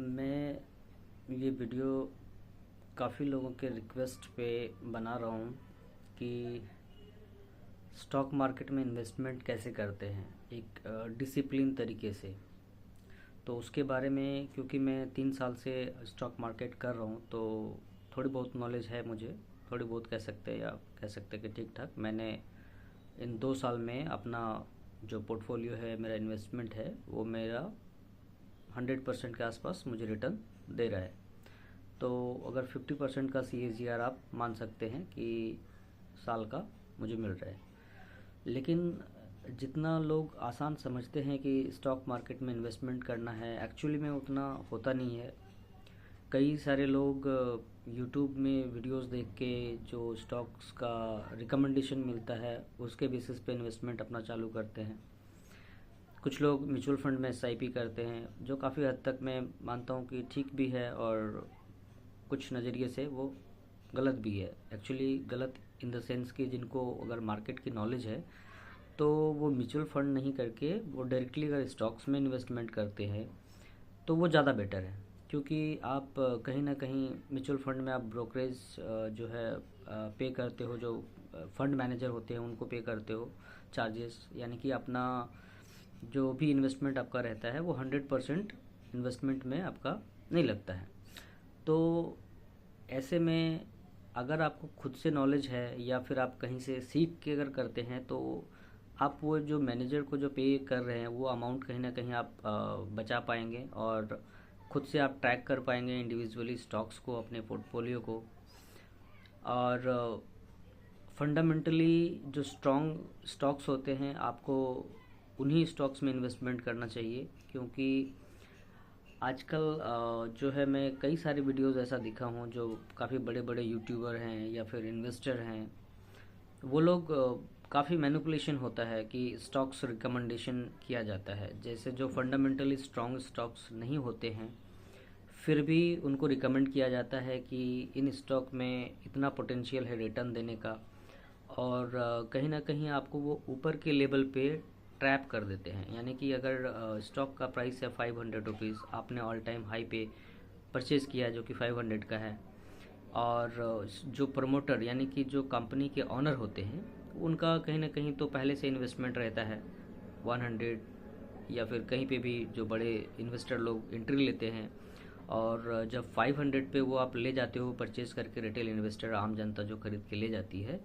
मैं ये वीडियो काफ़ी लोगों के रिक्वेस्ट पे बना रहा हूँ कि स्टॉक मार्केट में इन्वेस्टमेंट कैसे करते हैं एक डिसिप्लिन तरीके से। तो उसके बारे में, क्योंकि मैं 3 साल से स्टॉक मार्केट कर रहा हूँ, तो थोड़ी बहुत नॉलेज है मुझे। थोड़ी बहुत कह सकते हैं, या कह सकते हैं कि ठीक ठाक। मैंने इन 2 साल में अपना जो पोर्टफोलियो है, मेरा इन्वेस्टमेंट है, वो मेरा 100% के आसपास मुझे रिटर्न दे रहा है। तो अगर 50% का CAGR आप मान सकते हैं कि साल का मुझे मिल रहा है। लेकिन जितना लोग आसान समझते हैं कि स्टॉक मार्केट में इन्वेस्टमेंट करना है, एक्चुअली में उतना होता नहीं है। कई सारे लोग यूट्यूब में वीडियोस देख के जो स्टॉक्स का रिकमेंडेशन मिलता है उसके बेसिस पे इन्वेस्टमेंट अपना चालू करते हैं। कुछ लोग म्यूचुअल फंड में SIP करते हैं, जो काफ़ी हद तक मैं मानता हूँ कि ठीक भी है, और कुछ नज़रिए से वो गलत भी है। एक्चुअली गलत इन द सेंस कि जिनको अगर मार्केट की नॉलेज है तो वो म्यूचुअल फंड नहीं करके वो डायरेक्टली अगर स्टॉक्स में इन्वेस्टमेंट करते हैं तो वो ज़्यादा बेटर है। क्योंकि आप कहीं ना कहीं म्यूचुअल फंड में आप ब्रोकरेज जो है पे करते हो, जो फंड मैनेजर होते हैं उनको पे करते हो चार्जेस, यानी कि अपना जो भी इन्वेस्टमेंट आपका रहता है वो 100% इन्वेस्टमेंट में आपका नहीं लगता है। तो ऐसे में अगर आपको खुद से नॉलेज है या फिर आप कहीं से सीख के अगर करते हैं, तो आप वो जो मैनेजर को जो पे कर रहे हैं वो अमाउंट कहीं ना कहीं आप बचा पाएंगे, और खुद से आप ट्रैक कर पाएंगे इंडिविजुअली स्टॉक्स को, अपने पोर्टफोलियो को। और फंडामेंटली जो स्ट्रॉन्ग स्टॉक्स होते हैं, आपको उन्हीं स्टॉक्स में इन्वेस्टमेंट करना चाहिए। क्योंकि आजकल जो है, मैं कई सारे वीडियोस ऐसा दिखा हूँ जो काफ़ी बड़े बड़े यूट्यूबर हैं या फिर इन्वेस्टर हैं, वो लोग काफ़ी मैनिपुलेशन होता है कि स्टॉक्स रिकमेंडेशन किया जाता है। जैसे जो फंडामेंटली स्ट्रॉन्ग स्टॉक्स नहीं होते हैं, फिर भी उनको रिकमेंड किया जाता है कि इन स्टॉक में इतना पोटेंशियल है रिटर्न देने का। और कहीं ना कहीं आपको वो ऊपर के लेवल पे ट्रैप कर देते हैं। यानी कि अगर स्टॉक का प्राइस है 500 रुपीज़, आपने ऑल टाइम हाई पे परचेज़ किया जो कि 500 का है, और जो प्रमोटर यानी कि जो कंपनी के ऑनर होते हैं, उनका कहीं ना कहीं तो पहले से इन्वेस्टमेंट रहता है 100, या फिर कहीं पे भी जो बड़े इन्वेस्टर लोग एंट्री लेते हैं। और जब 500 पे वो आप ले जाते हो परचेज़ करके, रिटेल इन्वेस्टर, आम जनता जो खरीद के ले जाती है,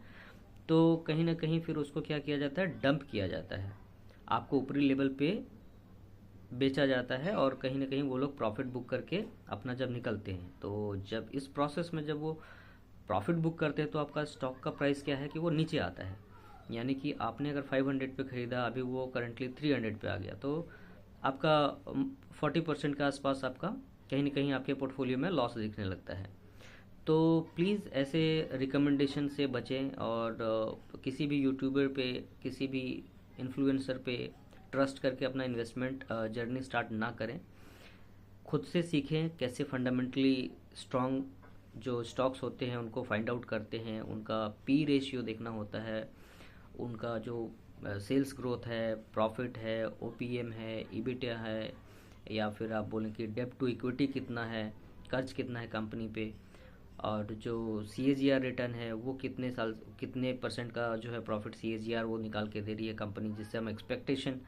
तो कहीं ना कहीं फिर उसको क्या किया जाता है, डंप किया जाता है, आपको ऊपरी लेवल पे बेचा जाता है। और कहीं ना कहीं वो लोग प्रॉफिट बुक करके अपना जब निकलते हैं, तो जब इस प्रोसेस में जब वो प्रॉफिट बुक करते हैं तो आपका स्टॉक का प्राइस क्या है कि वो नीचे आता है। यानी कि आपने अगर 500 पे ख़रीदा, अभी वो करंटली 300 पे आ गया, तो आपका 40% के आसपास आपका कहीं ना कहीं आपके पोर्टफोलियो में लॉस दिखने लगता है। तो प्लीज़ ऐसे रिकमेंडेशन से बचें, और किसी भी यूट्यूबर पे, किसी भी इन्फ्लुएंसर पे ट्रस्ट करके अपना इन्वेस्टमेंट जर्नी स्टार्ट ना करें। खुद से सीखें कैसे फंडामेंटली स्ट्रॉन्ग जो स्टॉक्स होते हैं उनको फाइंड आउट करते हैं। उनका पी रेशियो देखना होता है, उनका जो सेल्स ग्रोथ है, प्रॉफिट है, OPM है, EBITDA है, या फिर आप बोलें कि डेब्ट टू इक्विटी कितना है, कर्ज कितना है कंपनी पे, और जो CAGR रिटर्न है वो कितने साल, कितने परसेंट का जो है प्रॉफिट CAGR वो निकाल के दे रही है कंपनी, जिससे हम एक्सपेक्टेशन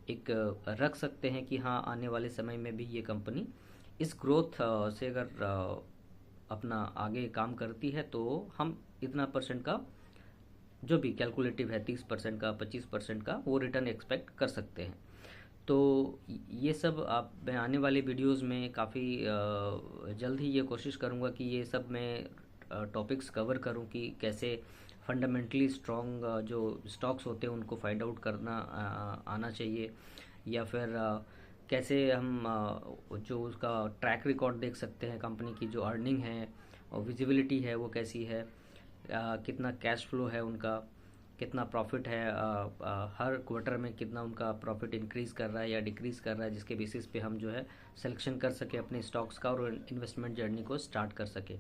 एक रख सकते हैं कि हाँ, आने वाले समय में भी ये कंपनी इस ग्रोथ से अगर अपना आगे काम करती है तो हम इतना परसेंट का, जो भी कैलकुलेटिव है, 30% का, 25% का, वो रिटर्न एक्सपेक्ट कर सकते हैं। तो ये सब आप, मैं आने वाले वीडियोस में काफ़ी जल्द ही ये कोशिश करूँगा कि ये सब मैं टॉपिक्स कवर करूँ कि कैसे फंडामेंटली स्ट्रॉन्ग जो स्टॉक्स होते हैं उनको फाइंड आउट करना आना चाहिए, या फिर कैसे हम जो उसका ट्रैक रिकॉर्ड देख सकते हैं, कंपनी की जो अर्निंग है और विजिबिलिटी है वो कैसी है, कितना कैश फ्लो है उनका, कितना प्रॉफिट है, हर क्वार्टर में कितना उनका प्रॉफिट इंक्रीज़ कर रहा है या डिक्रीज़ कर रहा है, जिसके बेसिस पे हम जो है सिलेक्शन कर सके अपने स्टॉक्स का और इन्वेस्टमेंट जर्नी को स्टार्ट कर सके।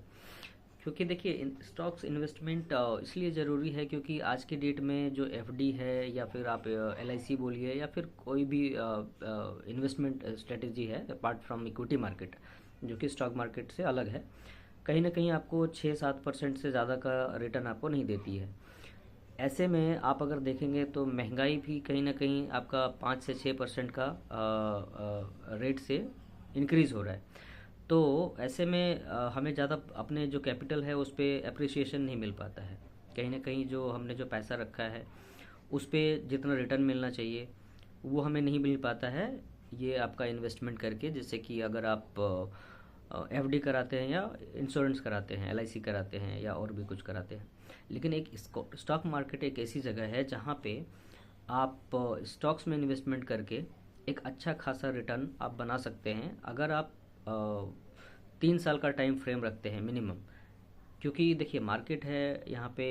क्योंकि देखिए स्टॉक्स इन्वेस्टमेंट इसलिए ज़रूरी है क्योंकि आज की डेट में जो एफडी है या फिर आप एलआईसी बोलिए या फिर कोई भी इन्वेस्टमेंट स्ट्रेटजी है अपार्ट फ्रॉम इक्विटी मार्केट, जो कि स्टॉक मार्केट से अलग है, कहीं ना कहीं आपको 6-7% से ज़्यादा का रिटर्न आपको नहीं देती है। ऐसे में आप अगर देखेंगे तो महंगाई भी कहीं ना कहीं आपका 5 से 6% का रेट से इंक्रीज़ हो रहा है। तो ऐसे में हमें ज़्यादा अपने जो कैपिटल है उस पर अप्रिसिएशन नहीं मिल पाता है। कहीं ना कहीं जो हमने जो पैसा रखा है उस पर जितना रिटर्न मिलना चाहिए वो हमें नहीं मिल पाता है ये आपका इन्वेस्टमेंट करके। जैसे कि अगर आप एफडी कराते हैं या इंश्योरेंस कराते हैं, एलआईसी कराते हैं या और भी कुछ कराते हैं। लेकिन एक स्टॉक मार्केट एक ऐसी जगह है जहाँ पे आप स्टॉक्स में इन्वेस्टमेंट करके एक अच्छा खासा रिटर्न आप बना सकते हैं अगर आप 3 साल का टाइम फ्रेम रखते हैं मिनिमम। क्योंकि देखिए मार्केट है यहाँ पे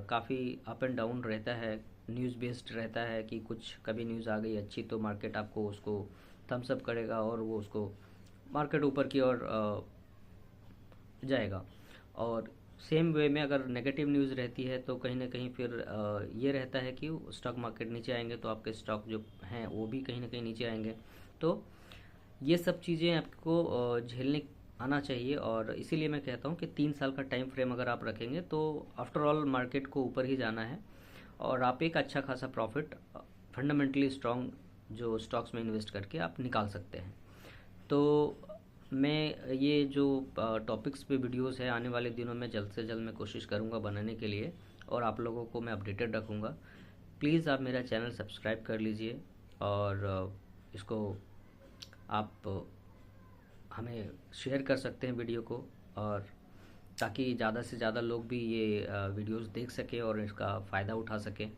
काफ़ी अप एंड डाउन रहता है, न्यूज़ बेस्ड रहता है कि कुछ कभी न्यूज़ आ गई अच्छी तो मार्केट आपको उसको थम्स अप करेगा और वो उसको मार्केट ऊपर की ओर जाएगा। और सेम वे में अगर नेगेटिव न्यूज़ रहती है तो कहीं ना कहीं फिर ये रहता है कि स्टॉक मार्केट नीचे आएंगे तो आपके स्टॉक जो हैं वो भी कहीं ना कहीं नीचे आएंगे। तो ये सब चीज़ें आपको झेलने आना चाहिए और इसीलिए मैं कहता हूँ कि 3 साल का टाइम फ्रेम अगर आप रखेंगे तो आफ्टर ऑल मार्केट को ऊपर ही जाना है और आप एक अच्छा खासा प्रॉफिट फंडामेंटली स्ट्रॉन्ग जो स्टॉक्स में इन्वेस्ट करके आप निकाल सकते हैं। तो मैं ये जो टॉपिक्स पे वीडियोस है आने वाले दिनों में जल्द से जल्द मैं कोशिश करूँगा बनाने के लिए और आप लोगों को मैं अपडेटेड रखूँगा। प्लीज़ आप मेरा चैनल सब्सक्राइब कर लीजिए और इसको आप हमें शेयर कर सकते हैं वीडियो को, और ताकि ज़्यादा से ज़्यादा लोग भी ये वीडियोस देख सकें और इसका फ़ायदा उठा सकें।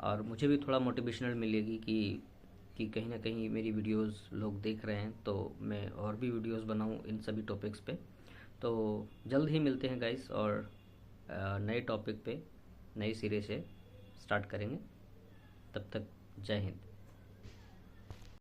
और मुझे भी थोड़ा मोटिवेशनल मिलेगी कि कहीं ना कहीं मेरी वीडियोस लोग देख रहे हैं तो मैं और भी वीडियोस बनाऊं इन सभी टॉपिक्स पे। तो जल्द ही मिलते हैं गाइस और नए टॉपिक पे नए सिरे से स्टार्ट करेंगे। तब तक जय हिंद।